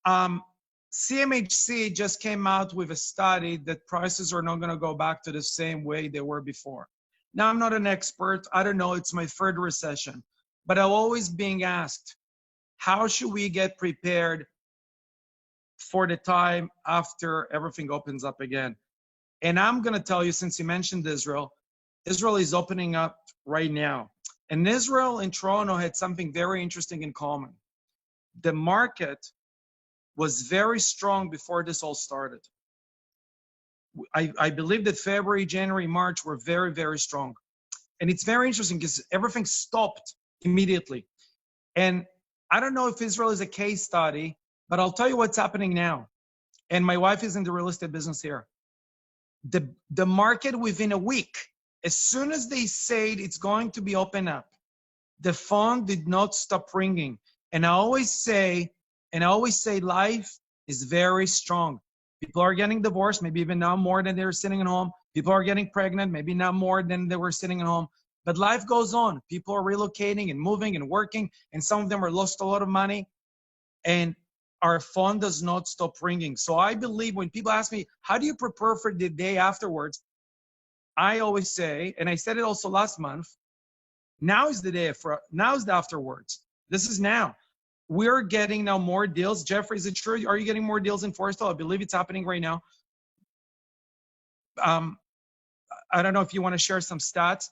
CMHC just came out with a study that prices are not going to go back to the same way they were before. Now, I'm not an expert. I don't know. It's my third recession. But I'm always being asked, how should we get prepared for the time after everything opens up again? And I'm going to tell you, since you mentioned Israel, Israel is opening up right now. And Israel and Toronto had something very interesting in common. The market was very strong before this all started. I believe that February, January, March were very, very strong. And it's very interesting because everything stopped immediately. And I don't know if Israel is a case study, but I'll tell you what's happening now. And my wife is in the real estate business here. The market within a week, as soon as they said it's going to be open up, the phone did not stop ringing. And I always say life is very strong. People are getting divorced, maybe even now more than they're sitting at home. People are getting pregnant, maybe now more than they were sitting at home. But life goes on. People are relocating and moving and working, and some of them are lost a lot of money. And our phone does not stop ringing. So I believe when people ask me, how do you prepare for the day afterwards? I always say, and I said it also last month, now is the day now is the afterwards. This is now. We're getting now more deals. Jeffrey, is it true? Are you getting more deals in Forrestal? I believe it's happening right now. I don't know if you want to share some stats.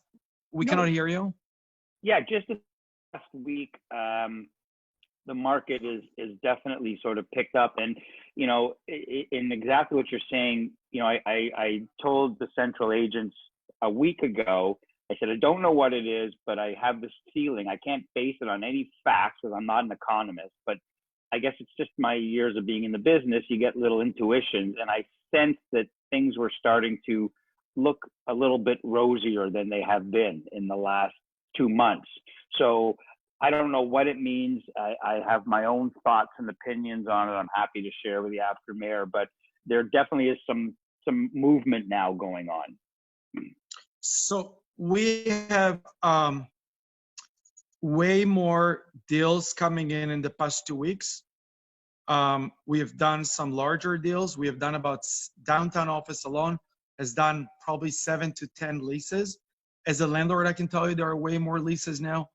We cannot hear you. Yeah, just last week, the market is definitely sort of picked up. And, you know, in exactly what you're saying, you know, I told the central agents a week ago, I said, I don't know what it is, but I have this feeling. I can't base it on any facts because I'm not an economist, but I guess it's just my years of being in the business. You get little intuitions, and I sensed that things were starting to look a little bit rosier than they have been in the last 2 months. So I don't know what it means. I have my own thoughts and opinions on it. I'm happy to share with you after Meir, but there definitely is some movement now going on. So we have way more deals coming in the past 2 weeks. We have done some larger deals. We have done about downtown office alone has done probably 7 to 10 leases. As a landlord, I can tell you there are way more leases now.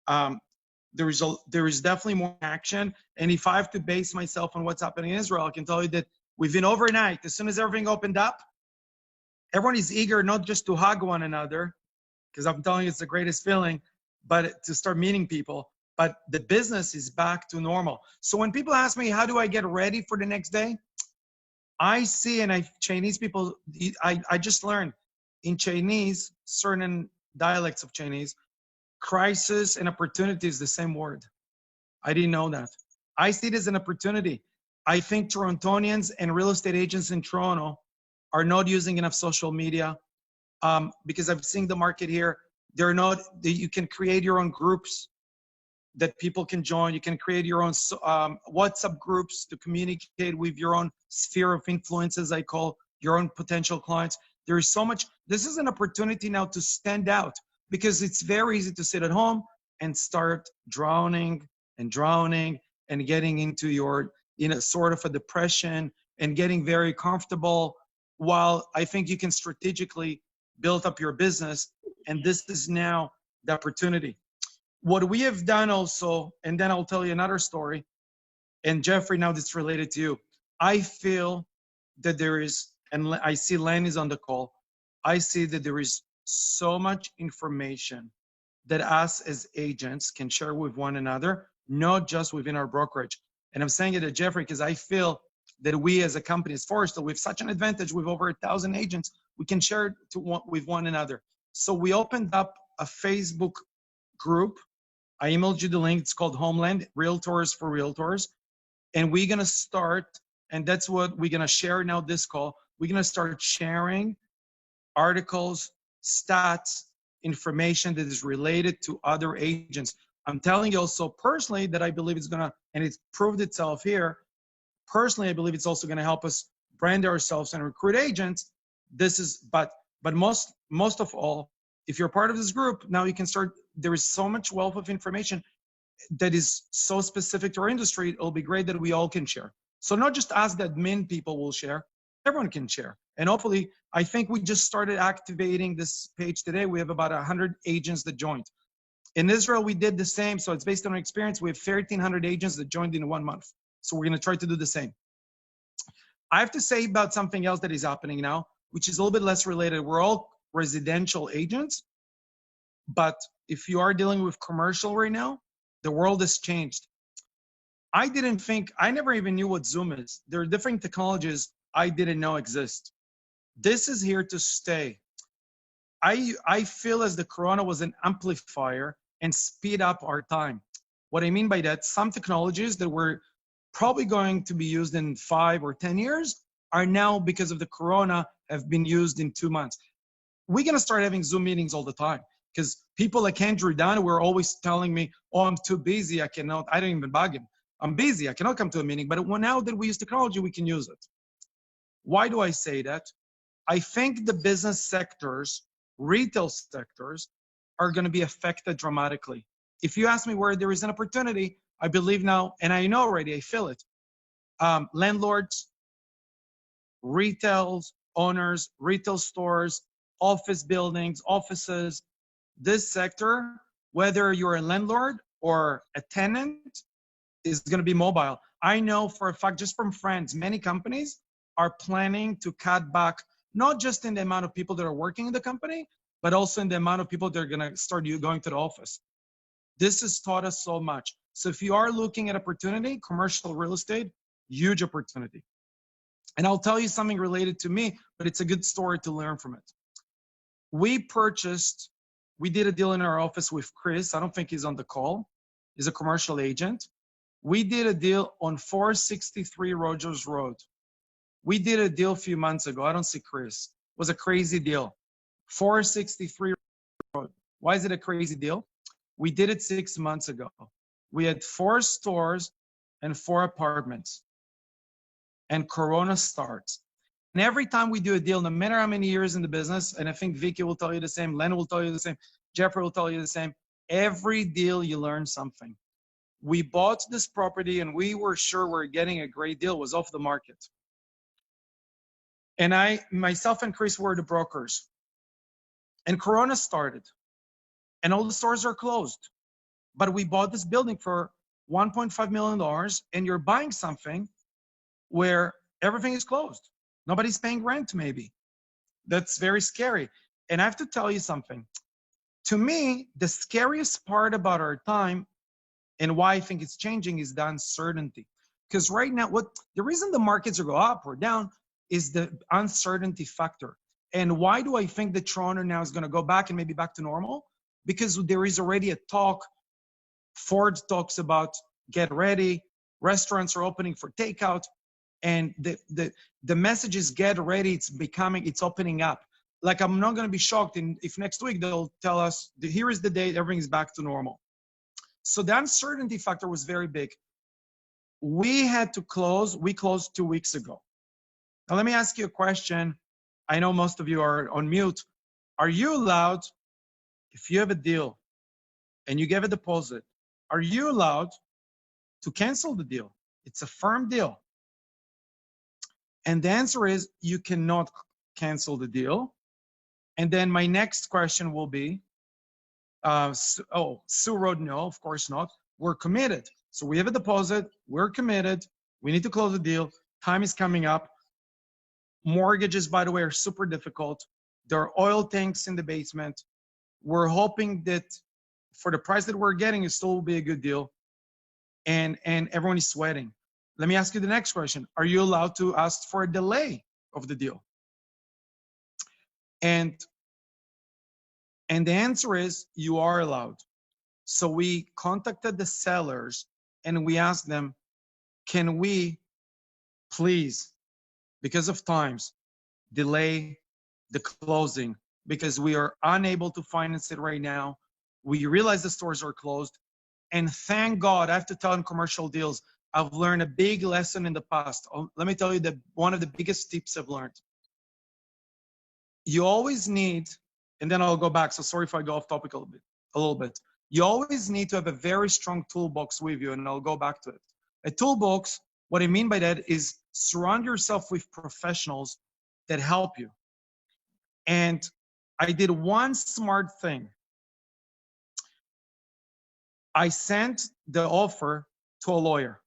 There is definitely more action. And if I have to base myself on what's happening in Israel, I can tell you that within overnight, as soon as everything opened up, everyone is eager not just to hug one another, because I'm telling you it's the greatest feeling, but to start meeting people. But the business is back to normal. So when people ask me, how do I get ready for the next day? I see, and Chinese people, I just learned in Chinese, certain dialects of Chinese, crisis and opportunity is the same word. I didn't know that. I see it as an opportunity. I think Torontonians and real estate agents in Toronto are not using enough social media because I've seen the market here. You can create your own groups that people can join. You can create your own WhatsApp groups to communicate with your own sphere of influence, as I call your own potential clients. There is so much. This is an opportunity now to stand out because it's very easy to sit at home and start drowning and getting into your, sort of a depression and getting very comfortable, while I think you can strategically build up your business. And this is now the opportunity. What we have done also, and then I'll tell you another story, and Jeffrey, now that's related to you. I feel that there is, and I see Len is on the call, I see that there is so much information that us as agents can share with one another, not just within our brokerage. And I'm saying it to Jeffrey because I feel that we as a company, as Forrestal, we have such an advantage with over 1,000 agents, we can share it with one another. So we opened up a Facebook group. I emailed you the link. It's called Homeland, Realtors for Realtors. And we're going to start, and that's what we're going to share now this call. We're going to start sharing articles, stats, information that is related to other agents. I'm telling you also personally that I believe it's going to, and it's proved itself here, personally, I believe it's also going to help us brand ourselves and recruit agents. This is, but most of all, if you're part of this group, now you can start, there is so much wealth of information. that is so specific to our industry, it'll be great that we all can share. So not just us, the admin people will share, everyone can share. And hopefully, I think we just started activating this page today. We have about 100 agents that joined. In Israel, we did the same. So it's based on our experience. We have 1,300 agents that joined in 1 month. So we're going to try to do the same. I have to say about something else that is happening now, which is a little bit less related. We're all residential agents, but if you are dealing with commercial right now, the world has changed. I never even knew what Zoom is. There are different technologies I didn't know exist. This is here to stay. I feel as the Corona was an amplifier and speed up our time. What I mean by that, some technologies that were probably going to be used in 5 or 10 years are now, because of the Corona, have been used in 2 months. We're going to start having Zoom meetings all the time because people like Andrew Dunn were always telling me, oh, I'm too busy. I don't even bug him. I'm busy. I cannot come to a meeting. But now that we use technology, we can use it. Why do I say that? I think the business sectors, retail sectors, are going to be affected dramatically. If you ask me where there is an opportunity, I believe now, and I know already, I feel it. Landlords, retail owners, retail stores, office buildings, offices, this sector, whether you're a landlord or a tenant, is going to be mobile. I know for a fact, just from friends, many companies are planning to cut back, not just in the amount of people that are working in the company, but also in the amount of people that are going to start going to the office. This has taught us so much. So if you are looking at opportunity, commercial real estate, huge opportunity. And I'll tell you something related to me, but it's a good story to learn from it. We did a deal in our office with Chris. I don't think he's on the call. He's a commercial agent. We did a deal on 463 Rogers Road. We did a deal a few months ago. I don't see Chris. It was a crazy deal. 463 Road. Why is it a crazy deal? We did it 6 months ago. We had 4 stores and 4 apartments. And Corona starts. And every time we do a deal, no matter how many years in the business, and I think Vicky will tell you the same, Len will tell you the same, Jeffrey will tell you the same, every deal you learn something. We bought this property and we were sure we're getting a great deal. It was off the market. And myself and Chris were the brokers. And Corona started. And all the stores are closed. But we bought this building for $1.5 million, and you're buying something where everything is closed. Nobody's paying rent, maybe. That's very scary. And I have to tell you something. To me, the scariest part about our time and why I think it's changing is the uncertainty. Because right now, the reason the markets are go up or down is the uncertainty factor. And why do I think that Toronto now is going to go back and maybe back to normal? Because there is already a talk. Ford talks about get ready. Restaurants are opening for takeout. And the message is get ready. It's opening up. Like, I'm not going to be shocked if next week they'll tell us, here is the date, everything is back to normal. So the uncertainty factor was very big. We closed 2 weeks ago. Now, let me ask you a question. I know most of you are on mute. Are you allowed, if you have a deal and you give a deposit, are you allowed to cancel the deal? It's a firm deal. And the answer is you cannot cancel the deal. And then my next question will be, Sue wrote, no, of course not. We're committed. So we have a deposit. We're committed. We need to close the deal. Time is coming up. Mortgages, by the way, are super difficult. There are oil tanks in the basement. We're hoping that for the price that we're getting, it still will be a good deal. And everyone is sweating. Let me ask you the next question. Are you allowed to ask for a delay of the deal? And the answer is you are allowed. So we contacted the sellers and we asked them, can we please, because of times, delay the closing because we are unable to finance it right now. We realize the stores are closed. And thank God, I have to tell in commercial deals, I've learned a big lesson in the past. Let me tell you that one of the biggest tips I've learned. You always need, and then I'll go back. So sorry if I go off topic a little bit. You always need to have a very strong toolbox with you, and I'll go back to it. A toolbox, what I mean by that is surround yourself with professionals that help you. And I did one smart thing. I sent the offer to a lawyer.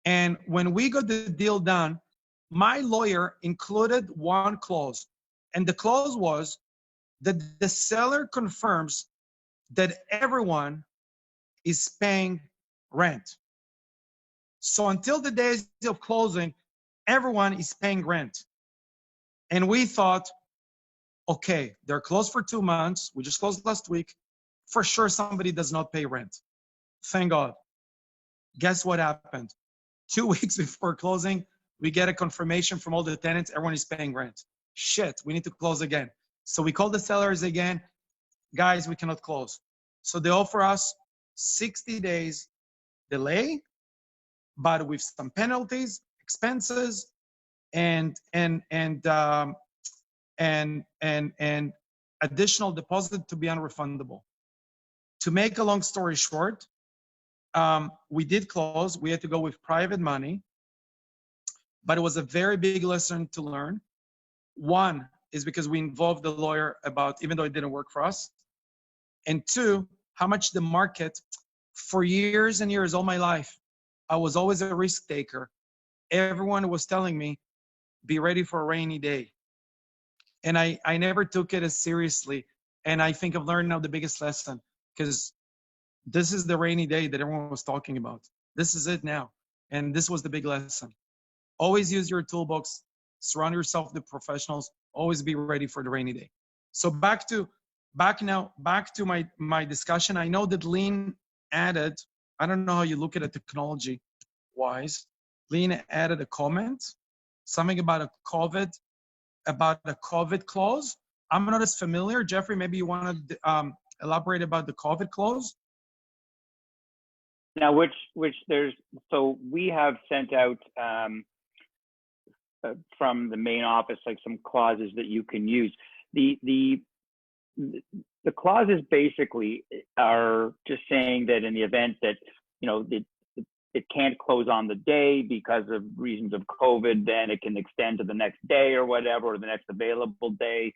And when we got the deal done, my lawyer included one clause. And the clause was that the seller confirms that everyone is paying rent. So until the days of closing, everyone is paying rent. And we thought, okay, they're closed for 2 months. We just closed last week. For sure, somebody does not pay rent. Thank God. Guess what happened? 2 weeks before closing, we get a confirmation from all the tenants, everyone is paying rent. Shit, we need to close again. So we call the sellers again. Guys, we cannot close. So they offer us 60 days delay, but with some penalties, expenses, and additional deposit to be unrefundable. To make a long story short, we did close. We had to go with private money, but it was a very big lesson to learn. One is because we involved the lawyer about, even though it didn't work for us. And two, how much the market, for years and years, all my life, I was always a risk taker. Everyone was telling me, be ready for a rainy day. And I never took it as seriously. And I think I've learned now the biggest lesson, because this is the rainy day that everyone was talking about. This is it now. And this was the big lesson. Always use your toolbox, surround yourself with professionals, always be ready for the rainy day. So back to my discussion. I know that Lean added, I don't know how you look at it technology wise. Lean added a comment, something about a COVID clause. I'm not as familiar. Jeffrey, maybe you want to elaborate about the COVID clause? Now, which so we have sent out from the main office, like some clauses that you can use. The clauses basically are just saying that in the event that, you know, it can't close on the day because of reasons of COVID, then it can extend to the next day or whatever, or the next available day.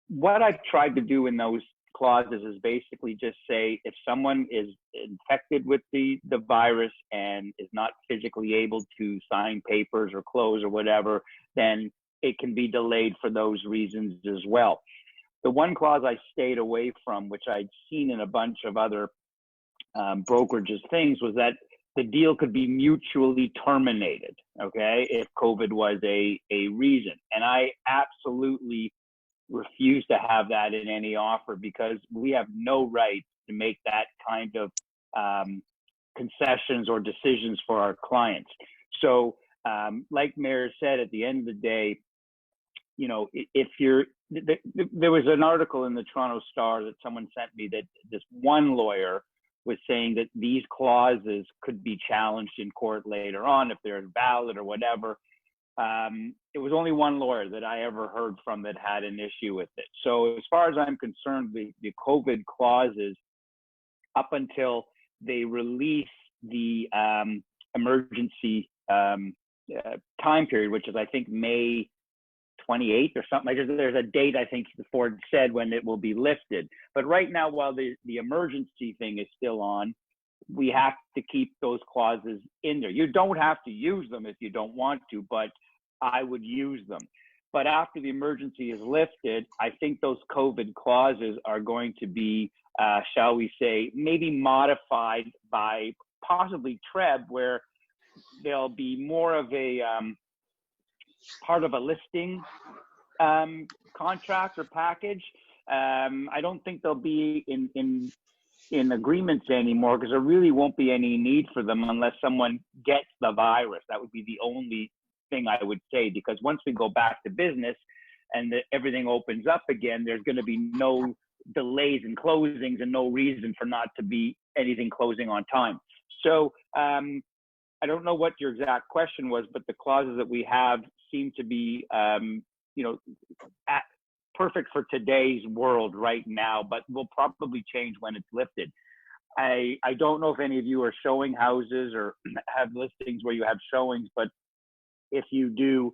What I've tried to do in those clauses is basically just say, if someone is infected with the virus and is not physically able to sign papers or close or whatever, then it can be delayed for those reasons as well. The one clause I stayed away from, which I'd seen in a bunch of other brokerages things, was that the deal could be mutually terminated, okay, if COVID was a reason. And I absolutely refuse to have that in any offer, because we have no right to make that kind of concessions or decisions for our clients. So like Meir said, at the end of the day, you know, if there was an article in the Toronto Star that someone sent me that this one lawyer was saying that these clauses could be challenged in court later on if they're valid or whatever. It was only one lawyer that I ever heard from that had an issue with it. So as far as I'm concerned, the COVID clauses, up until they release the emergency time period, which is I think May 28th or something like that. There's a date, I think Ford said, when it will be lifted. But right now, while the emergency thing is still on, we have to keep those clauses in there. You don't have to use them if you don't want to, but I would use them. But after the emergency is lifted, I think those COVID clauses are going to be, shall we say, maybe modified by possibly TREB, where there'll be more of a part of a listing contract or package. I don't think they'll be in agreements anymore, because there really won't be any need for them unless someone gets the virus. That would be the only thing I would say, because once we go back to business and everything opens up again, there's going to be no delays in closings and no reason for not to be anything closing on time. So I don't know what your exact question was, but the clauses that we have seem to be, you know, perfect for today's world right now, but will probably change when it's lifted. I don't know if any of you are showing houses or have listings where you have showings, but if you do,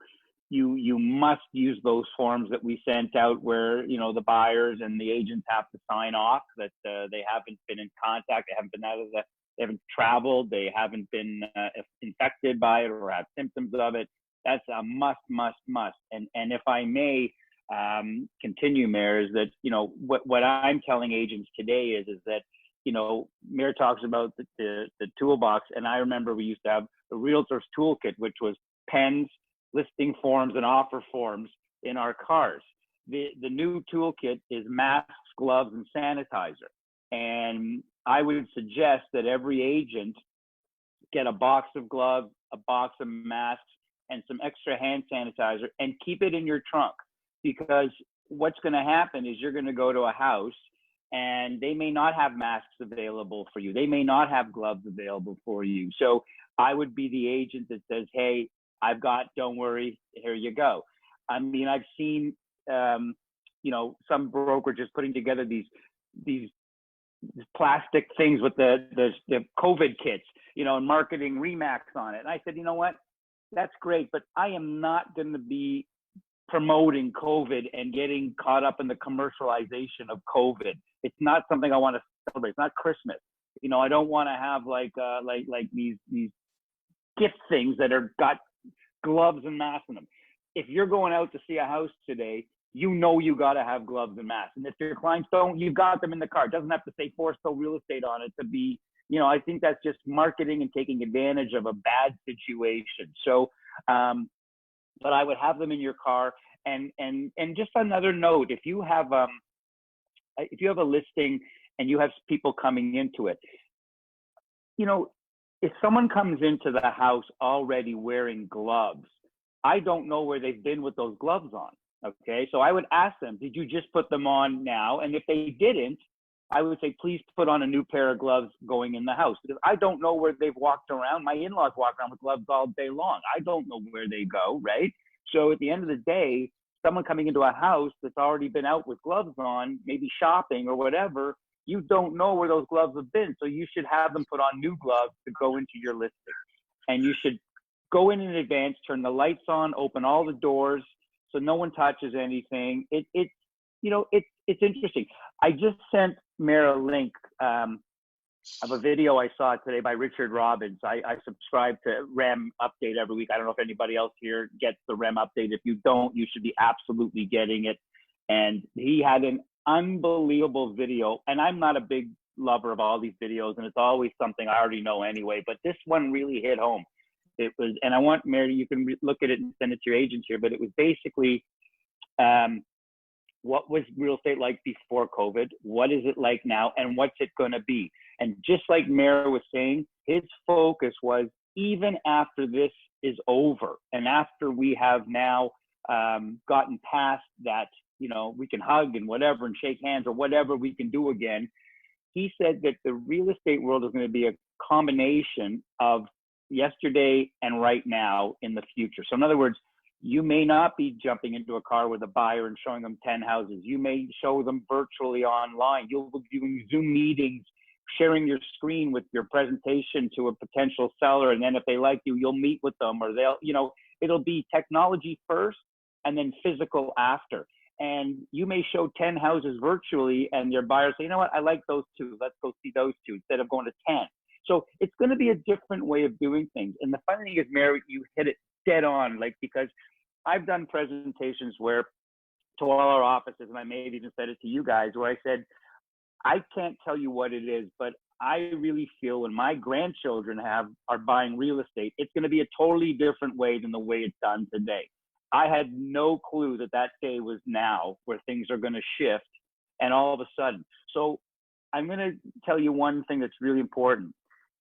you must use those forms that we sent out where, you know, the buyers and the agents have to sign off that they haven't been in contact, they haven't been they haven't traveled, they haven't been infected by it or have symptoms of it. That's a must. And if I may continue, Meir, is that, you know, what I'm telling agents today is that, you know, Meir talks about the toolbox, and I remember we used to have the realtor's toolkit, which was pens, listing forms, and offer forms in our cars. The new toolkit is masks, gloves, and sanitizer. And I would suggest that every agent get a box of gloves, a box of masks, and some extra hand sanitizer, and keep it in your trunk, because what's going to happen is you're going to go to a house and they may not have masks available for you. They may not have gloves available for you. So I would be the agent that says, hey, I've got, don't worry, here you go. I mean, I've seen, you know, some brokerages putting together these plastic things with the COVID kits, you know, and marketing Remax on it. And I said, you know what, that's great, but I am not going to be promoting COVID and getting caught up in the commercialization of COVID. It's not something I want to celebrate. It's not Christmas. You know, I don't want to have like these gift things that are got gloves and masks in them. If you're going out to see a house today, you know you got to have gloves and masks. And if your clients don't, you've got them in the car. It doesn't have to say For Sale Real Estate on it to be, you know, I think that's just marketing and taking advantage of a bad situation. So, but I would have them in your car. And just another note, if you have a listing and you have people coming into it, you know, if someone comes into the house already wearing gloves, I don't know where they've been with those gloves on. Okay, so I would ask them, did you just put them on now? And if they didn't, I would say, please put on a new pair of gloves going in the house, because I don't know where they've walked around. My in-laws walk around with gloves all day long. I don't know where they go, right? So at the end of the day, someone coming into a house that's already been out with gloves on, maybe shopping or whatever, you don't know where those gloves have been. So you should have them put on new gloves to go into your listing. And you should go in advance, turn the lights on, open all the doors so no one touches anything. It's interesting. I just sent Meir a link of a video I saw today by Richard Robbins. I subscribe to REM Update every week. I don't know if anybody else here gets the REM Update. If you don't, you should be absolutely getting it. And he had an unbelievable video. And I'm not a big lover of all these videos, and it's always something I already know anyway. But this one really hit home. It was, and I want Meir, you can look at it and send it to your agents here. But it was basically, what was real estate like before COVID? What is it like now? And what's it going to be? And just like Meir was saying, his focus was, even after this is over and after we have now gotten past that, you know, we can hug and whatever and shake hands or whatever we can do again. He said that the real estate world is going to be a combination of yesterday and right now in the future. So in other words, you may not be jumping into a car with a buyer and showing them 10 houses. You may show them virtually online. You'll be doing Zoom meetings, sharing your screen with your presentation to a potential seller. And then if they like you, you'll meet with them, or they'll, you know, it'll be technology first and then physical after. And you may show 10 houses virtually and your buyers say, you know what, I like those two. Let's go see those two instead of going to 10. So it's going to be a different way of doing things. And the funny thing is, Meir, you hit it dead on, like, because I've done presentations where to all our offices, and I may have even said it to you guys, where I said, I can't tell you what it is, but I really feel when my grandchildren are buying real estate, it's going to be a totally different way than the way it's done today. I had no clue that day was now, where things are going to shift, and all of a sudden. So I'm going to tell you one thing that's really important.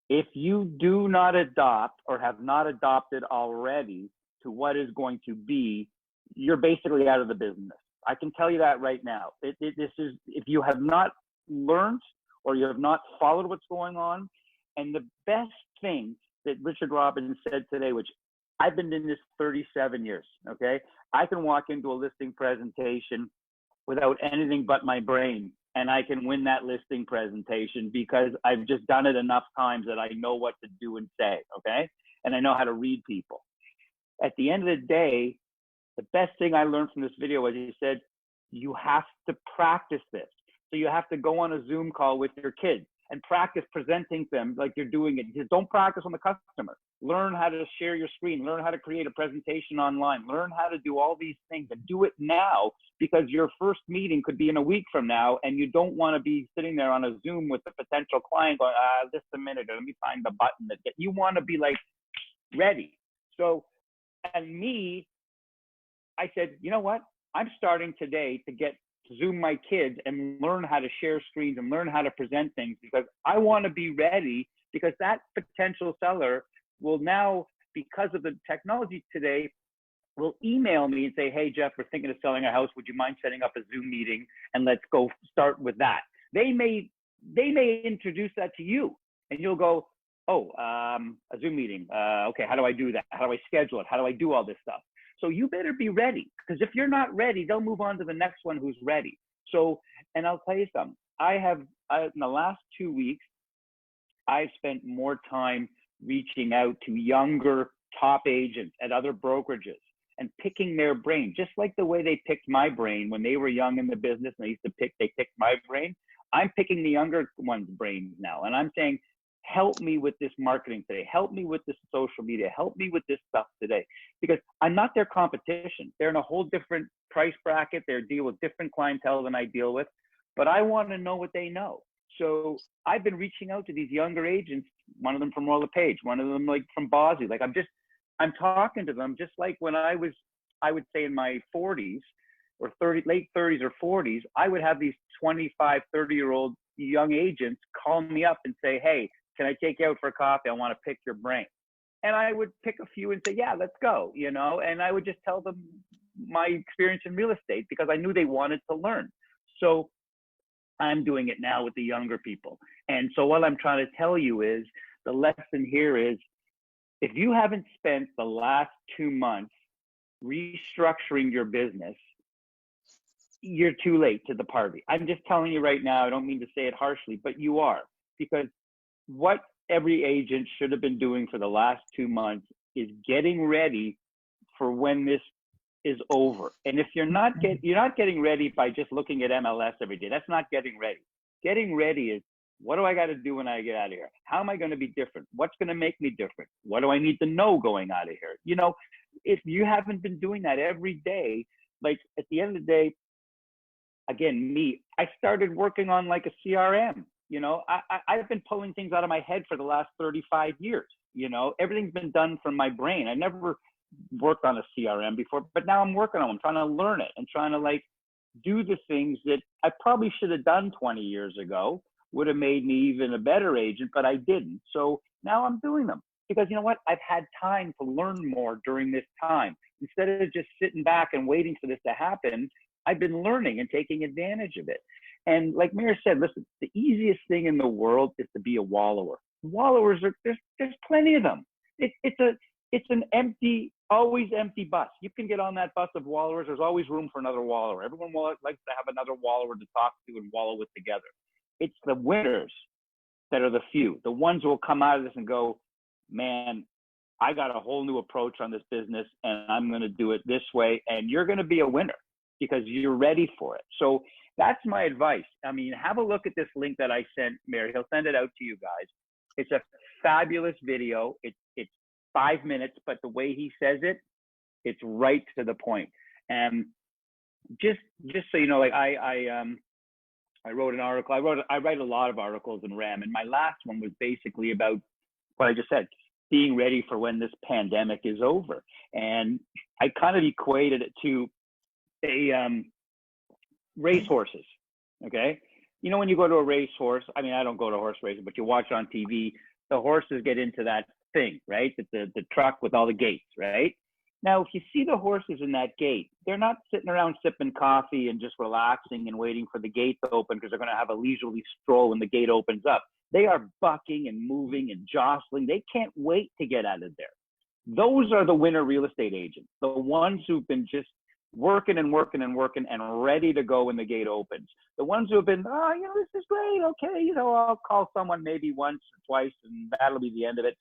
If you do not adopt or have not adopted already to what is going to be, you're basically out of the business. I can tell you that right now. This is, if you have not learned or you have not followed what's going on. And the best thing that Richard Robbins said today, which I've been in this 37 years, okay? I can walk into a listing presentation without anything but my brain. And I can win that listing presentation because I've just done it enough times that I know what to do and say, okay? And I know how to read people. At the end of the day, the best thing I learned from this video was he said, you have to practice this. So you have to go on a Zoom call with your kids and practice presenting them like you're doing it. Just don't practice on the customer. Learn how to share your screen. Learn how to create a presentation online. Learn how to do all these things and do it now, because your first meeting could be in a week from now, and you don't want to be sitting there on a Zoom with a potential client going, just a minute, let me find the button that you want to be like ready. So, and me, I said, you know what? I'm starting today to get Zoom my kids and learn how to share screens and learn how to present things, because I want to be ready, because that potential seller will now, because of the technology today, will email me and say, hey, Jeff, we're thinking of selling our house. Would you mind setting up a Zoom meeting? And let's go start with that. They may introduce that to you, and you'll go, oh, a Zoom meeting. Okay, how do I do that? How do I schedule it? How do I do all this stuff? So you better be ready, because if you're not ready, they'll move on to the next one who's ready. So, and I'll tell you something, in the last 2 weeks, I've spent more time reaching out to younger top agents at other brokerages and picking their brain, just like the way they picked my brain when they were young in the business and they picked my brain. I'm picking the younger ones' brains now. And I'm saying, help me with this marketing today. Help me with this social media. Help me with this stuff today, because I'm not their competition. They're in a whole different price bracket. They deal with different clientele than I deal with, but I want to know what they know. So I've been reaching out to these younger agents, one of them from Royal LePage, one of them like from Bosley. Like I'm talking to them just like when I would say in my 40s or late 30s or 40s, I would have these 25, 30-year-old young agents call me up and say, hey, can I take you out for a coffee? I want to pick your brain. And I would pick a few and say, yeah, let's go, and I would just tell them my experience in real estate, because I knew they wanted to learn. So I'm doing it now with the younger people. And so what I'm trying to tell you is, the lesson here is, if you haven't spent the last 2 months restructuring your business, you're too late to the party. I'm just telling you right now, I don't mean to say it harshly, but you are, because what every agent should have been doing for the last 2 months is getting ready for when this is over. And if you're not getting ready by just looking at MLS every day, that's not getting ready. Getting ready is, what do I got to do when I get out of here? How am I going to be different? What's going to make me different? What do I need to know going out of here? If you haven't been doing that every day, like at the end of the day, again, I started working on like a CRM. I've been pulling things out of my head for the last 35 years. Everything's been done from my brain. I never worked on a CRM before, but now I'm working on them. I'm trying to learn it and trying to like do the things that I probably should have done 20 years ago, would have made me even a better agent, but I didn't. So now I'm doing them, because you know what? I've had time to learn more during this time. Instead of just sitting back and waiting for this to happen, I've been learning and taking advantage of it. And like Meir said, listen, the easiest thing in the world is to be a wallower. Wallowers there's plenty of them. It's an always empty bus. You can get on that bus of wallowers. There's always room for another wallower. Everyone likes to have another wallower to talk to and wallow with together. It's the winners that are the few, the ones who will come out of this and go, man, I got a whole new approach on this business, and I'm going to do it this way. And you're going to be a winner because you're ready for it. So that's my advice. I mean, have a look at this link that I sent Meir. He'll send it out to you guys. It's a fabulous video. It's 5 minutes, but the way he says it, it's right to the point. And just so you know, like I wrote an article. I write a lot of articles in RAM, and my last one was basically about what I just said, being ready for when this pandemic is over. And I kind of equated it to racehorses. Okay, when you go to a racehorse, I mean, I don't go to horse racing, but you watch on TV, the horses get into that thing, right? The truck with all the gates, right? Now, if you see the horses in that gate, they're not sitting around sipping coffee and just relaxing and waiting for the gate to open because they're going to have a leisurely stroll when the gate opens up. They are bucking and moving and jostling. They can't wait to get out of there. Those are the winner real estate agents, the ones who've been just working and working and working and ready to go when the gate opens. The ones who have been, oh, this is great. Okay, I'll call someone maybe once or twice and that'll be the end of it.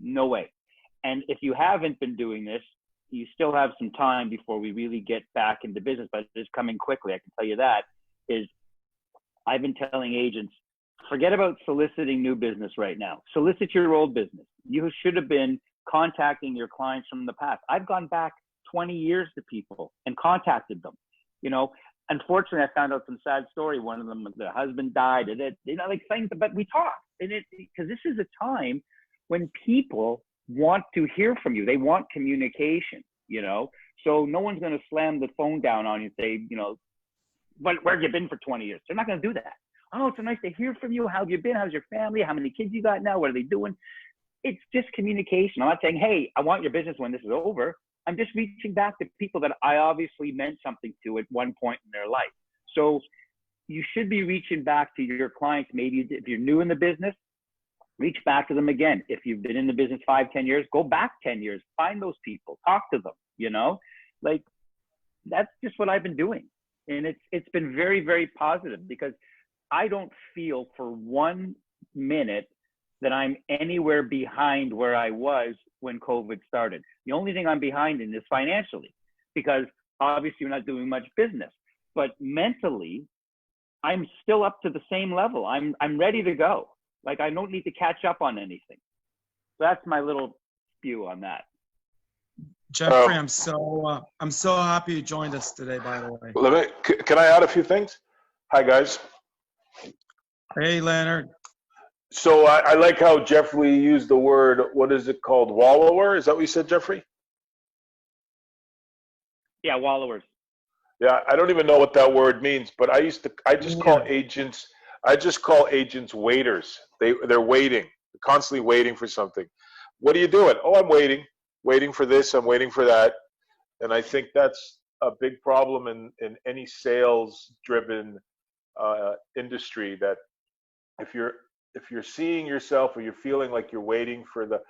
No way. And if you haven't been doing this, you still have some time before we really get back into business, but it's coming quickly. I can tell you that is I've been telling agents, forget about soliciting new business right now. Solicit your old business. You should have been contacting your clients from the past. I've gone back 20 years to people and contacted them. Unfortunately, I found out some sad story. One of them, the husband died, and like things, but we talked. And because this is a time when people want to hear from you. They want communication, so no one's going to slam the phone down on you and say, where have you been for 20 years? They're not going to do that. Oh, it's so nice to hear from you. How have you been? How's your family? How many kids you got now? What are they doing? It's just communication. I'm not saying, hey, I want your business when this is over. I'm just reaching back to people that I obviously meant something to at one point in their life. So you should be reaching back to your clients. Maybe if you're new in the business, reach back to them again. If you've been in the business 5-10 years, go back 10 years, find those people, talk to them, like that's just what I've been doing. And it's been very, very positive because I don't feel for 1 minute that I'm anywhere behind where I was when COVID started. The only thing I'm behind in is financially, because obviously we're not doing much business, but mentally I'm still up to the same level. I'm ready to go. Like I don't need to catch up on anything. So that's my little spew on that. Jeffrey, I'm so happy you joined us today, by the way. Can I add a few things? Hi, guys. Hey, Leonard. So I like how Jeffrey used the word, what is it called? Wallower? Is that what you said, Jeffrey? Yeah, wallowers. Yeah, I don't even know what that word means, but I just call agents waiters. They're waiting, constantly waiting for something. What are you doing? Oh, I'm waiting for this, I'm waiting for that. And I think that's a big problem in any sales-driven industry, that if you're seeing yourself or you're feeling like you're waiting for the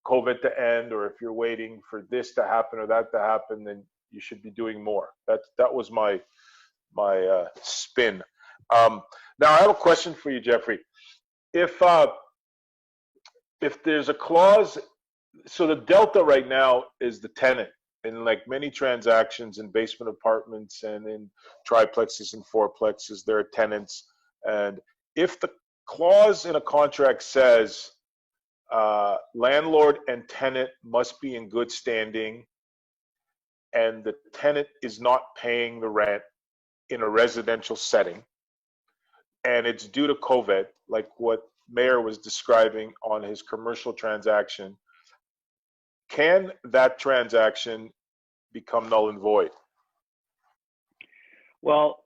COVID to end, or if you're waiting for this to happen or that to happen, then you should be doing more. That was my spin. Now I have a question for you, Jeffrey. If there's a clause, so the delta right now is the tenant. In like many transactions in basement apartments and in triplexes and fourplexes, there are tenants. And if the clause in a contract says landlord and tenant must be in good standing, and the tenant is not paying the rent in a residential setting, and it's due to COVID, like what Meir was describing on his commercial transaction, can that transaction become null and void? Well,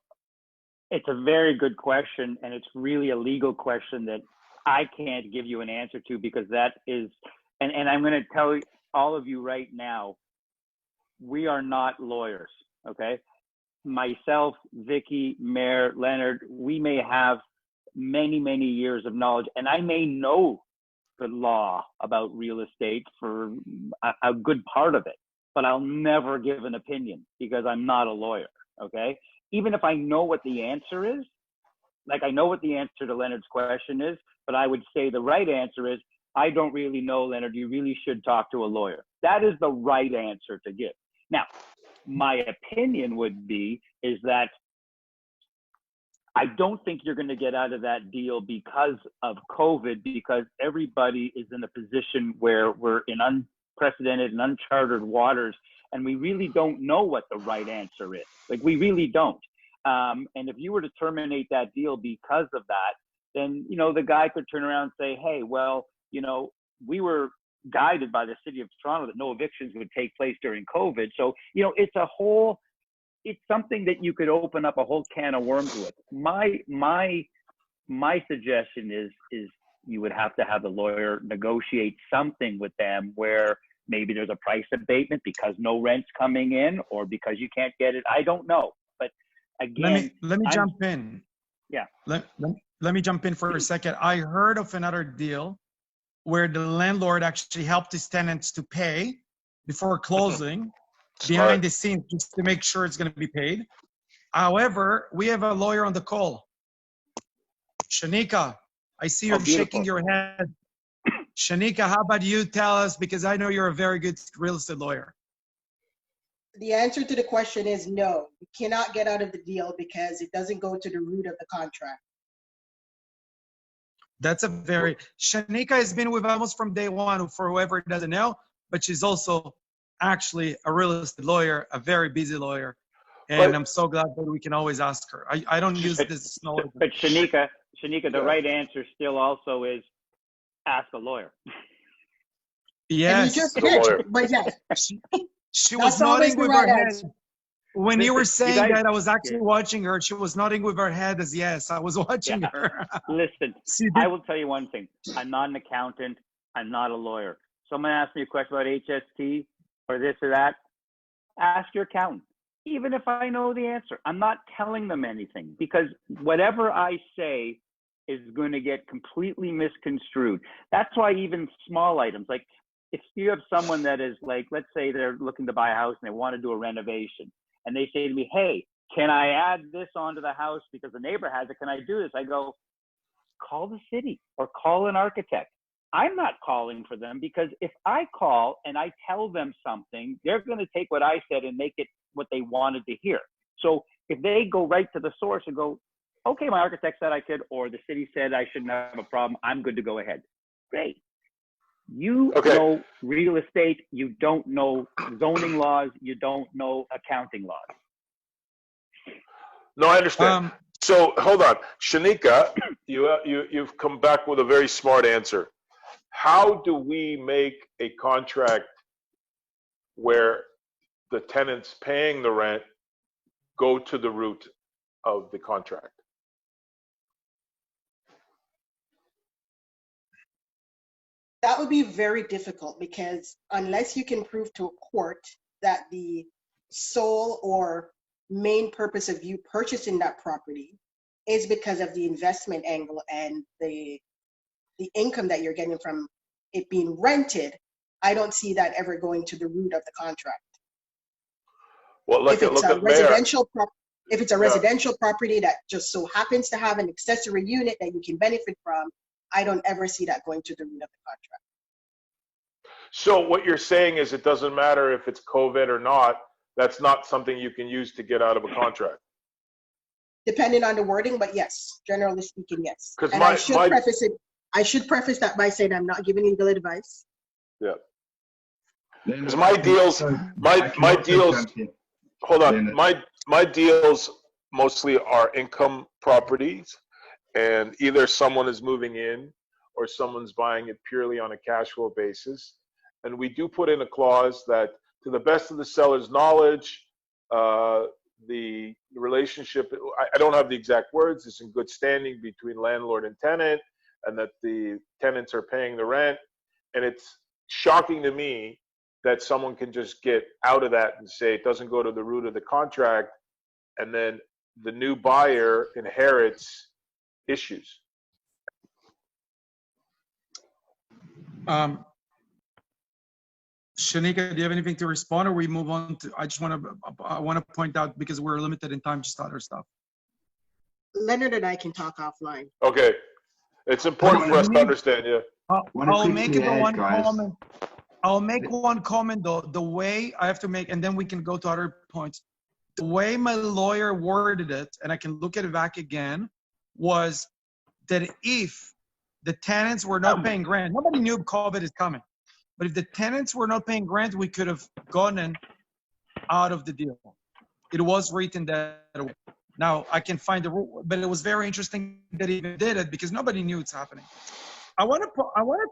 it's a very good question, and it's really a legal question that I can't give you an answer to, because that is, and I'm going to tell all of you right now, we are not lawyers, okay? Myself, Vicky, Meir, Leonard, we may have many, many years of knowledge, and I may know the law about real estate for a good part of it, but I'll never give an opinion because I'm not a lawyer, okay? Even if I know what the answer is, like I know what the answer to Leonard's question is, but I would say the right answer is, I don't really know, Leonard, you really should talk to a lawyer. That is the right answer to give. Now, my opinion would be is that I don't think you're going to get out of that deal because of COVID, because everybody is in a position where we're in unprecedented and uncharted waters, and we really don't know what the right answer is. Like, we really don't. And if you were to terminate that deal because of that, then, the guy could turn around and say, hey, well, we were guided by the city of Toronto that no evictions would take place during COVID. So, it's something that you could open up a whole can of worms with. My suggestion is you would have to have the lawyer negotiate something with them where maybe there's a price abatement because no rent's coming in, or because you can't get it. I don't know. But again, let me jump in. Yeah. Let me jump in for a second. I heard of another deal where the landlord actually helped his tenants to pay before closing. behind the scenes just to make sure it's going to be paid. However, we have a lawyer on the call. Shanika, I see you're shaking your head. Shanika, how about you tell us, because I know you're a very good real estate lawyer. The answer to the question is no. You cannot get out of the deal because it doesn't go to the root of the contract. That's a very, Shanika has been with almost from day one, for whoever doesn't know, but she's also actually a real estate lawyer, a very busy lawyer. And I'm so glad that we can always ask her. I don't use this knowledge. But Shanika, the right answer still also is ask a lawyer. Yes. And you just did, but yes. She was nodding with her head. When you were saying guys, that, I was actually watching her. She was nodding with her head as yes. I was watching her. Listen, I will tell you one thing. I'm not an accountant. I'm not a lawyer. Someone asked me a question about HST or this or that. Ask your accountant. Even if I know the answer, I'm not telling them anything because whatever I say is going to get completely misconstrued. That's why even small items, like if you have someone that is like, let's say they're looking to buy a house and they want to do a renovation and they say to me, hey, can I add this onto the house because the neighbor has it? Can I do this? I go, call the city or call an architect. I'm not calling for them because if I call and I tell them something, they're going to take what I said and make it what they wanted to hear. So if they go right to the source and go, okay, my architect said I could, or the city said I shouldn't have a problem, I'm good to go ahead. Great. You know real estate, you don't know zoning laws, you don't know accounting laws. No, I understand. So hold on, Shanika, you've come back with a very smart answer. How do we make a contract where the tenants paying the rent go to the root of the contract? That would be very difficult because unless you can prove to a court that the sole or main purpose of you purchasing that property is because of the investment angle and the income that you're getting from it being rented, I don't see that ever going to the root of the contract. Well, look at if it's a residential property that just so happens to have an accessory unit that you can benefit from, I don't ever see that going to the root of the contract. So what you're saying is it doesn't matter if it's COVID or not, that's not something you can use to get out of a contract. Depending on the wording, but yes, generally speaking, yes. And I should preface that by saying I'm not giving legal advice. Yeah. Because my deals mostly are income properties, and either someone is moving in or someone's buying it purely on a cash flow basis. And we do put in a clause that to the best of the seller's knowledge, the relationship, I don't have the exact words, is in good standing between landlord and tenant, and that the tenants are paying the rent. And it's shocking to me that someone can just get out of that and say it doesn't go to the root of the contract, and then the new buyer inherits issues. Shanika, do you have anything to respond, or we move on to? I want to point out, because we're limited in time, just other stuff. Leonard and I can talk offline. Okay, it's important for us to understand. Yeah. I'll make one comment. I'll make one comment though. The way I have to make, and then we can go to other points. The way my lawyer worded it, and I can look at it back again, was that if the tenants were not paying rent, nobody knew COVID is coming. But if the tenants were not paying rent, we could have gotten out of the deal. It was written that way. Now, I can find the rule, but it was very interesting that he even did it because nobody knew it's happening. I want to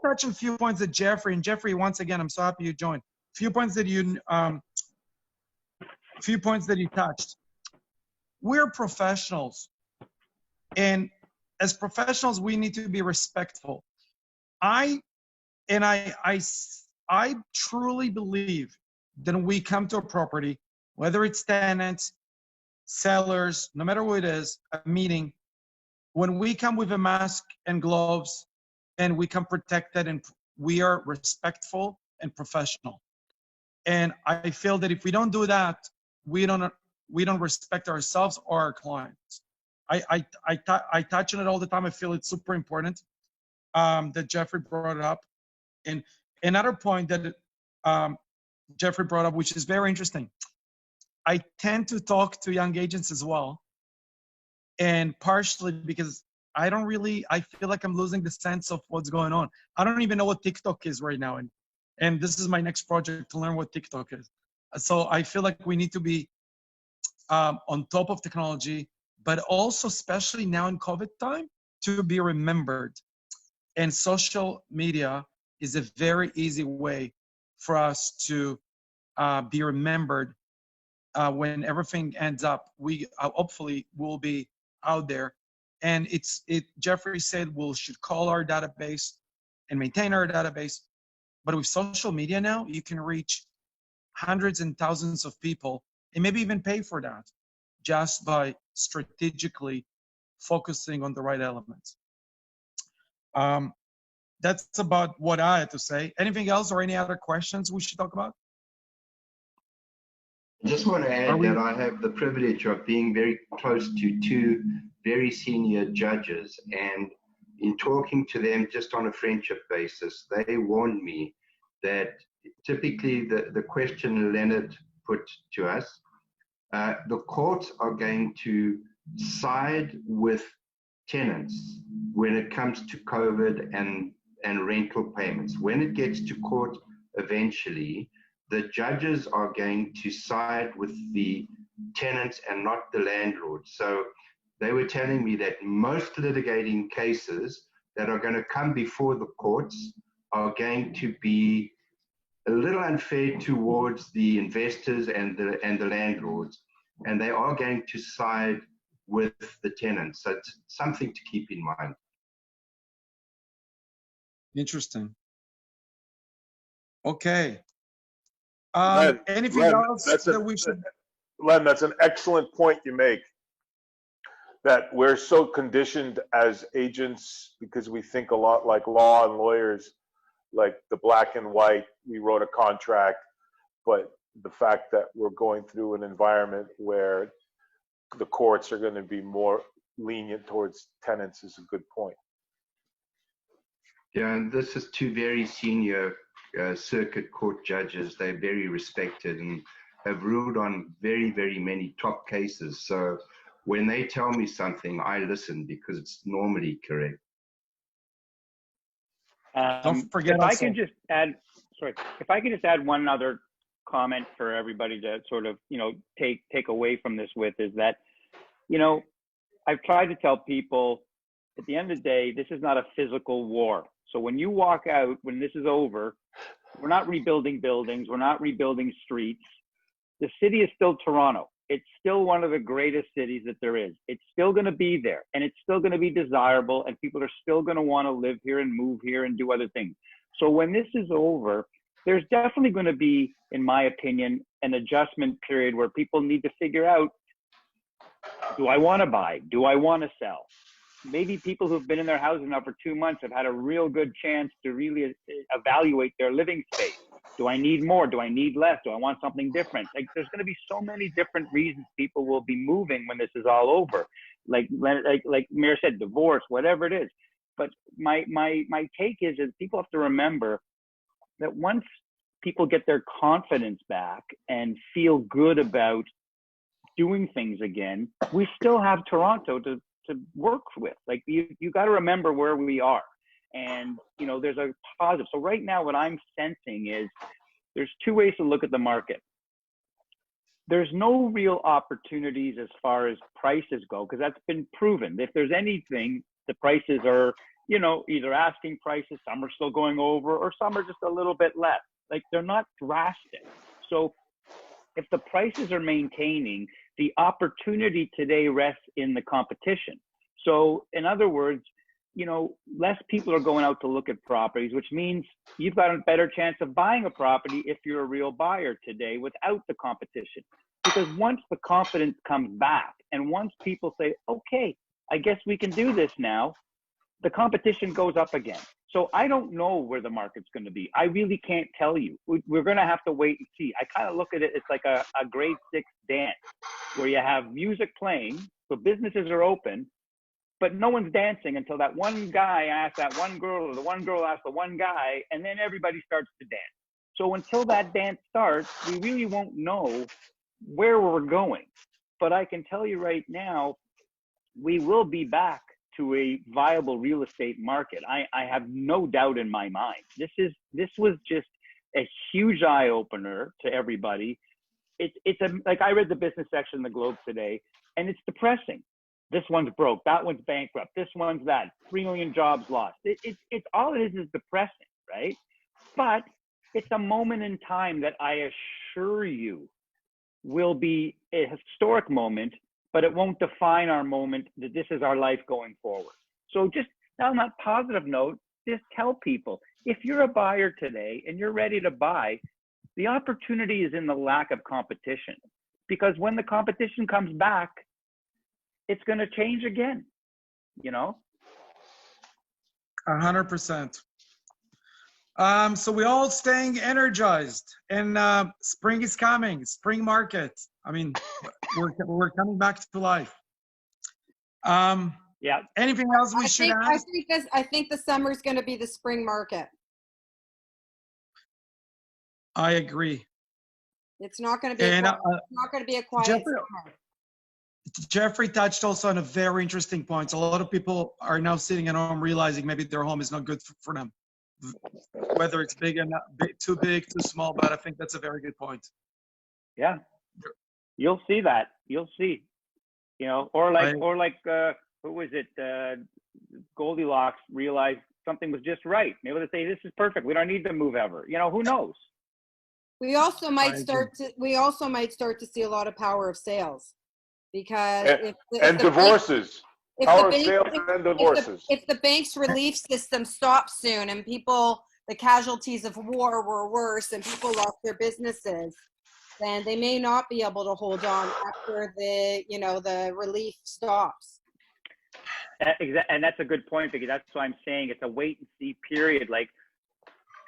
touch on a few points that Jeffrey, once again, I'm so happy you joined. Few points that you touched. We're professionals, and as professionals, we need to be respectful. I truly believe that when we come to a property, whether it's tenants, sellers, no matter what it is, a meeting, when we come with a mask and gloves and we come protected and we are respectful and professional. And I feel that if we don't do that, we don't respect ourselves or our clients. I touch on it all the time. I feel it's super important that Jeffrey brought it up. And another point that Jeffrey brought up, which is very interesting. I tend to talk to young agents as well, and partially because I feel like I'm losing the sense of what's going on. I don't even know what TikTok is right now, and this is my next project to learn what TikTok is. So I feel like we need to be on top of technology, but also, especially now in COVID time, to be remembered. And social media is a very easy way for us to be remembered when everything ends up. We hopefully will be out there. And Jeffrey said we should call our database and maintain our database. But with social media now, you can reach hundreds and thousands of people and maybe even pay for that just by strategically focusing on the right elements. That's about what I had to say. Anything else or any other questions we should talk about? I just want to add that I have the privilege of being very close to two very senior judges, and in talking to them just on a friendship basis, they warned me that typically the question Leonard put to us, the courts are going to side with tenants when it comes to COVID and rental payments. When it gets to court eventually, the judges are going to side with the tenants and not the landlords. So they were telling me that most litigating cases that are going to come before the courts are going to be a little unfair towards the investors and the landlords, and they are going to side with the tenants. So it's something to keep in mind. Interesting. Okay. Len, Anything Len, else that we should? Len, that's an excellent point you make, that we're so conditioned as agents because we think a lot like law and lawyers, like the black and white, we wrote a contract, but the fact that we're going through an environment where the courts are going to be more lenient towards tenants is a good point. Yeah, and this is two very senior circuit court judges. They're very respected and have ruled on very, very many top cases. So when they tell me something, I listen because it's normally correct. Don't forget. If I can just add one other comment for everybody to sort of, take away from this with, is that, I've tried to tell people at the end of the day, this is not a physical war. So when you walk out, when this is over, we're not rebuilding buildings. We're not rebuilding streets. The city is still Toronto. It's still one of the greatest cities that there is. It's still going to be there, and it's still going to be desirable, and people are still going to want to live here and move here and do other things. So when this is over, there's definitely going to be, in my opinion, an adjustment period where people need to figure out, do I want to buy? Do I want to sell? Maybe people who've been in their houses now for 2 months have had a real good chance to really evaluate their living space. Do I need more? Do I need less? Do I want something different? Like, there's going to be so many different reasons people will be moving when this is all over. Like Meir said, divorce, whatever it is. But my take is people have to remember that once people get their confidence back and feel good about doing things again, we still have Toronto to work with. Like, you got to remember where we are, and there's a positive. So right now what I'm sensing is there's two ways to look at the market. There's no real opportunities as far as prices go, because that's been proven. If there's anything, the prices are either asking prices, some are still going over, or some are just a little bit less. Like, they're not drastic. So if the prices are maintaining, the opportunity today rests in the competition. So in other words, less people are going out to look at properties, which means you've got a better chance of buying a property if you're a real buyer today without the competition. Because once the confidence comes back and once people say, okay, I guess we can do this now, the competition goes up again. So I don't know where the market's going to be. I really can't tell you. We're going to have to wait and see. I kind of look at it, it's like a grade 6 dance where you have music playing, so businesses are open, but no one's dancing until that one guy asks that one girl, or the one girl asks the one guy, and then everybody starts to dance. So until that dance starts, we really won't know where we're going. But I can tell you right now, we will be back to a viable real estate market. I have no doubt in my mind. This was just a huge eye opener to everybody. It's like, I read the business section in the Globe today, and it's depressing. This one's broke, that one's bankrupt, this one's that, 3 million jobs lost. It's all it is depressing, right? But it's a moment in time that I assure you will be a historic moment, but it won't define our moment, that this is our life going forward. So just on that positive note, just tell people, if you're a buyer today and you're ready to buy, the opportunity is in the lack of competition. Because when the competition comes back, it's going to change again, you know? 100%. So we all staying energized, and spring is coming, spring market. I mean, we're coming back to life. Yeah. Anything else we should add? I think the summer is going to be the spring market. I agree. It's not going to be. And, it's not going to be a quiet summer. Jeffrey touched also on a very interesting point. A lot of people are now sitting at home realizing maybe their home is not good for them, whether it's big and too big, too small. But I think that's a very good point. Yeah, you'll see that. You'll see, you know, or like who was it? Goldilocks realized something was just right. Maybe they say this is perfect. We don't need to move ever. You know, who knows? We also might start to see a lot of power of sales. Because if divorces. Power of sales and divorces. If the bank's relief system stops soon and the casualties of war were worse and people lost their businesses, then they may not be able to hold on after the relief stops. And that's a good point, because that's why I'm saying it's a wait and see period. Like,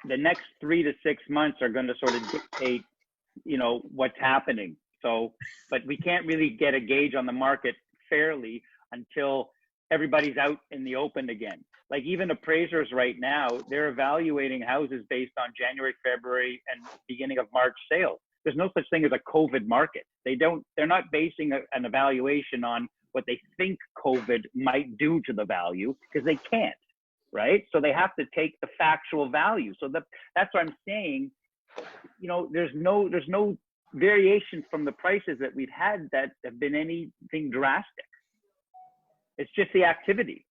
the next 3 to 6 months are going to sort of dictate, you know, what's happening. So, but we can't really get a gauge on the market fairly until everybody's out in the open again. Like, even appraisers right now, they're evaluating houses based on January, February, and beginning of March sales. There's no such thing as a COVID market. They're not basing an evaluation on what they think COVID might do to the value, because they can't, right? So they have to take the factual value. So that's what I'm saying. You know, there's no variations from the prices that we've had that have been anything drastic. It's just the activity.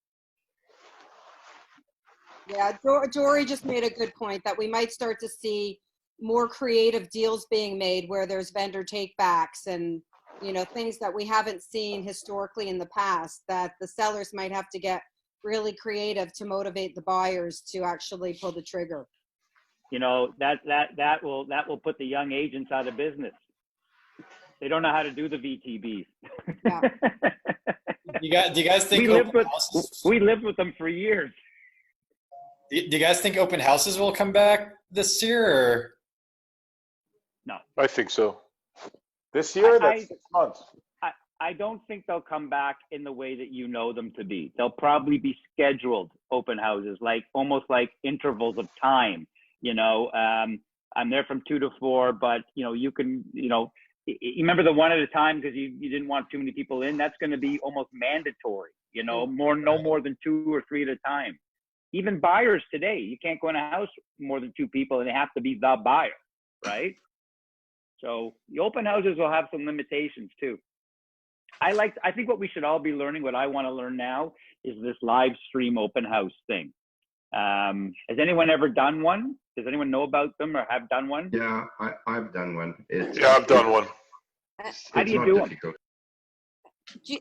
Yeah, Jory just made a good point that we might start to see more creative deals being made where there's vendor takebacks and, you know, things that we haven't seen historically in the past, that the sellers might have to get really creative to motivate the buyers to actually pull the trigger. You know, that will put the young agents out of business. They don't know how to do the VTBs. Yeah. Do you guys think we lived with them for years? Do you guys think open houses will come back this year, or? No. I think so. This year, that's 6 months. I don't think they'll come back in the way that you know them to be. They'll probably be scheduled open houses, like almost like intervals of time. You know, I'm there from 2 to 4, but you know, you can, you know, you remember the one at a time because you didn't want too many people in. That's going to be almost mandatory. You know, no more than 2 or 3 at a time. Even buyers today, you can't go in a house more than 2 people, and they have to be the buyer, right? So the open houses will have some limitations too. I think what we should all be learning, what I want to learn now, is this live stream open house thing. Has anyone ever done one? Does anyone know about them or have done one? Yeah, I've done one. I've done one. How do you do them?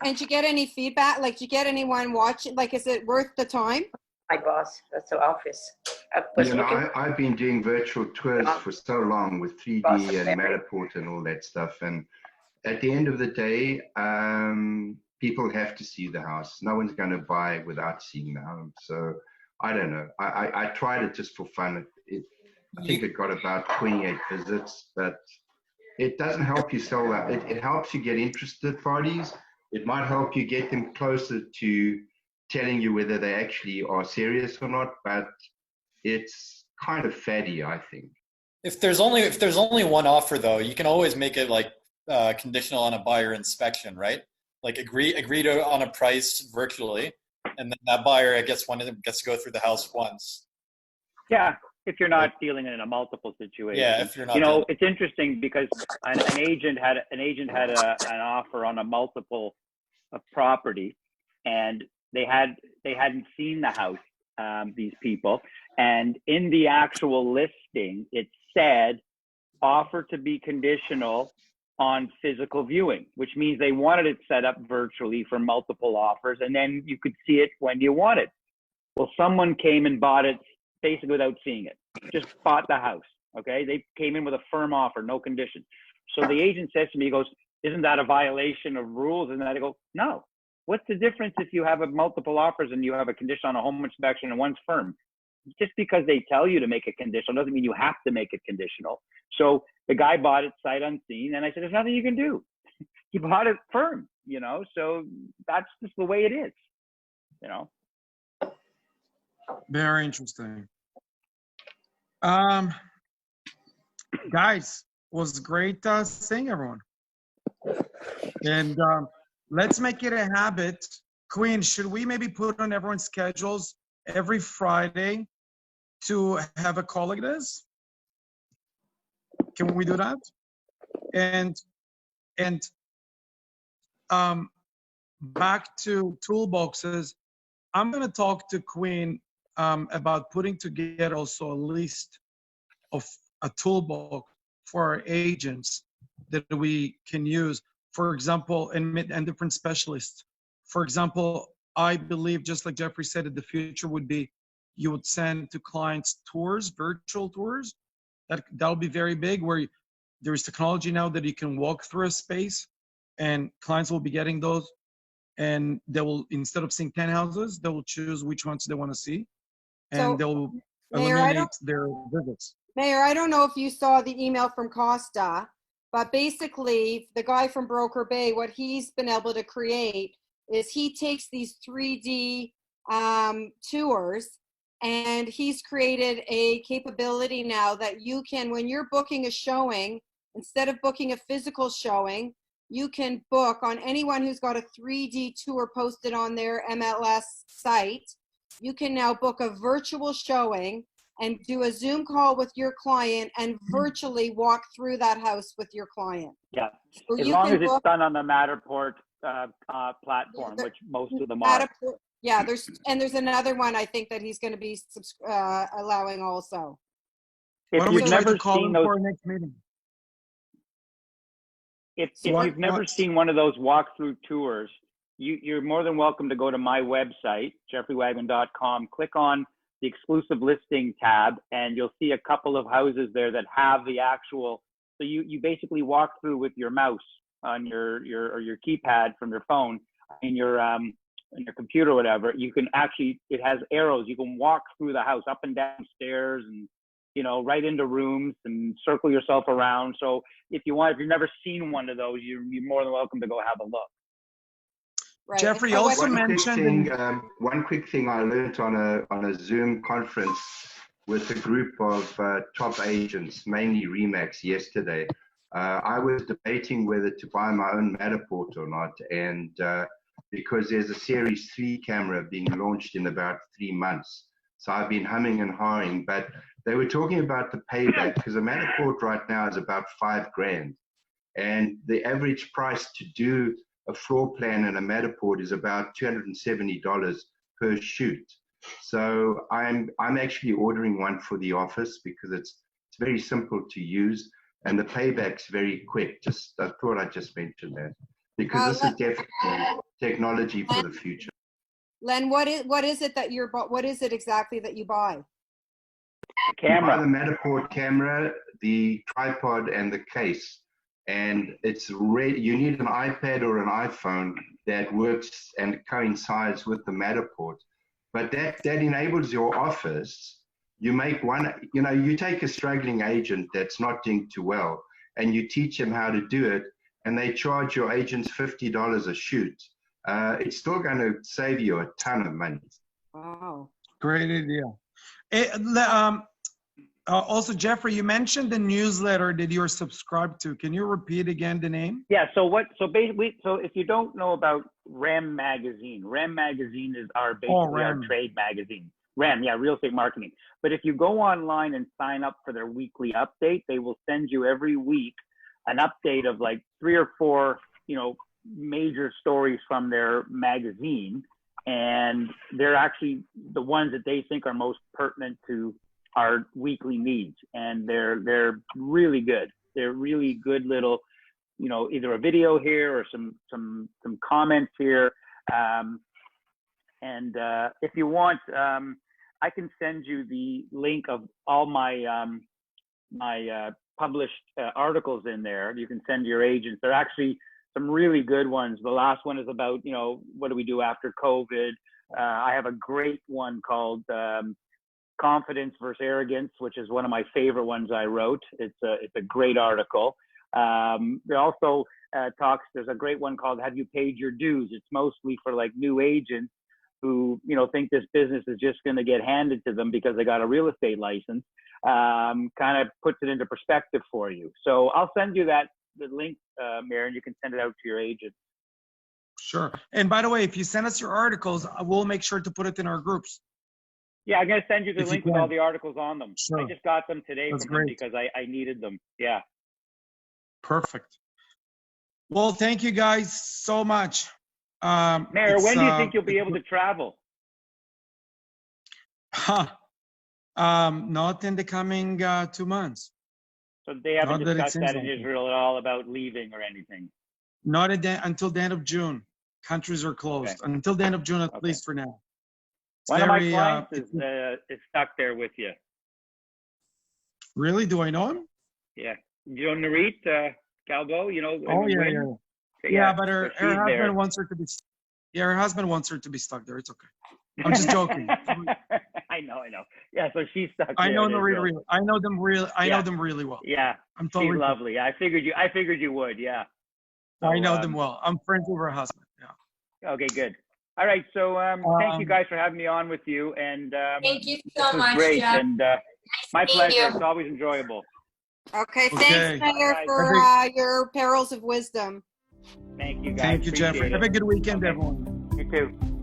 And you get any feedback? Like, do you get anyone watching? Like, is it worth the time? My boss, that's the office. I've been doing virtual tours for so long with 3D and Matterport and all that stuff. And at the end of the day, people have to see the house. No one's going to buy without seeing the home. So I don't know. I tried it just for fun. I think it got about 28 visits, but it doesn't help you sell that. It helps you get interested parties. It might help you get them closer to telling you whether they actually are serious or not, but it's kind of faddy, I think. If there's only one offer though, you can always make it like conditional on a buyer inspection, right? Like agree on a price virtually, and then that buyer gets to go through the house once. Yeah, if you're not dealing in a multiple situation. Yeah, if you're not. It's interesting because an agent had an offer on a multiple property, and they hadn't seen the house. These people, and in the actual listing, it said offer to be conditional on physical viewing, which means they wanted it set up virtually for multiple offers, and then you could see it when you wanted. Well, someone came and bought it basically without seeing it, just bought the house. Okay, they came in with a firm offer, no conditions. So the agent says to me, he goes, "Isn't that a violation of rules?" And I go, "No. What's the difference if you have a multiple offers and you have a condition on a home inspection and one's firm? Just because they tell you to make it conditional doesn't mean you have to make it conditional." So the guy bought it sight unseen, and I said, "There's nothing you can do." He bought it firm, so that's just the way it is, Very interesting. Guys, was great seeing everyone. And let's make it a habit. Queen, should we maybe put on everyone's schedules every Friday to have a call like this? Can we do that? And back to toolboxes, I'm going to talk to Queen about putting together also a list of a toolbox for our agents that we can use, for example, and different specialists. For example, I believe, just like Jeffrey said, that the future would be you would send to clients tours, virtual tours. That'll be very big, where there's technology now that you can walk through a space and clients will be getting those, and they will, instead of seeing 10 houses, they will choose which ones they want to see, and they'll eliminate their visits. Meir, I don't know if you saw the email from Costa, but basically the guy from Broker Bay, what he's been able to create is he takes these 3D tours, and he's created a capability now that you can, when you're booking a showing, instead of booking a physical showing, you can book on anyone who's got a 3D tour posted on their MLS site. You can now book a virtual showing and do a Zoom call with your client and virtually walk through that house with your client. Yeah, so as long as it's done on the Matterport platform, which most of them are. Yeah, there's another one I think that he's going to be allowing also. If you've never seen those, for our next meeting? If you've never seen one of those walkthrough tours, you're more than welcome to go to my website, jeffreywagman.com, click on the exclusive listing tab, and you'll see a couple of houses there that have the actual, so you basically walk through with your mouse on your keypad from your phone in your computer or whatever. You can actually, it has arrows, you can walk through the house, up and down stairs, and right into rooms, and circle yourself around. So if you've never seen one of those, you're more than welcome to go have a look. Right. Jeffrey also mentioned one quick thing I learned on a Zoom conference with a group of top agents, mainly Remax, yesterday. I was debating whether to buy my own Matterport or not, and because there's a Series 3 camera being launched in about 3 months. So I've been humming and hawing, but they were talking about the payback, because a Matterport right now is about $5,000, and the average price to do a floor plan and a Matterport is about $270 per shoot. So I'm actually ordering one for the office because it's very simple to use, and the payback's very quick. I thought I'd just mention that, because this is definitely technology for the future. Len, what is it exactly that you buy? Camera. You buy the Matterport camera, the tripod, and the case. And you need an iPad or an iPhone that works and coincides with the Matterport. But that enables your office. You make one, you take a struggling agent that's not doing too well, and you teach them how to do it, and they charge your agents $50 a shoot. It's still going to save you a ton of money. Wow. Great idea. Also, Jeffrey, you mentioned the newsletter that you're subscribed to. Can you repeat again the name? Yeah. So basically, if you don't know about RAM Magazine is our our trade magazine. RAM, yeah, real estate marketing. But if you go online and sign up for their weekly update, they will send you every week an update of like 3 or 4, major stories from their magazine, and they're actually the ones that they think are most pertinent to our weekly needs, and they're really good. They're really good little, either a video here or some comments here. And if you want, I can send you the link of all my my published articles in there. You can send your agents. They're actually some really good ones. The last one is about, what do we do after COVID? I have a great one called Confidence versus Arrogance, which is one of my favorite ones I wrote. It's a great article. It also there's a great one called Have You Paid Your Dues? It's mostly for like new agents who, think this business is just going to get handed to them because they got a real estate license. Kind of puts it into perspective for you. So I'll send you the link, Meir, and you can send it out to your agent. Sure. And by the way, if you send us your articles, we'll make sure to put it in our groups. Yeah, I'm going to send you the link with all the articles on them. Sure. I just got them today That's from them great. because I needed them. Yeah. Perfect. Well, thank you guys so much. Meir, when do you think you'll be able to travel? Not in the coming 2 months. So they haven't Not discussed that in like it. Israel at all about leaving or anything? Not until the end of June. Countries are closed. Okay. Until the end of June, at Okay. least for now. It's One of my very, clients is stuck there with you. Really? Do I know him? Yeah. You know Narit Galbo? Oh, yeah. Yeah, but her husband there. wants her to be. Yeah, her husband wants her to be stuck there. It's okay. I'm just joking. I know. Yeah, so she's stuck. I know there Narit really. I know them really. I Yeah. know them really well. Yeah, I'm totally. she's lovely. I figured you would. Yeah. I So, know them well. I'm friends with her husband. Yeah. Okay, good. All right. So thank you guys for having me on with you. And Thank you this so was much, great. Jeff. And my meeting pleasure. you. It's always enjoyable. Okay, Okay. thanks, Meir, Bye. for your pearls of wisdom. Thank you guys. Thank you, Jeffrey. Appreciate Have a it. good weekend, Okay. everyone. You too.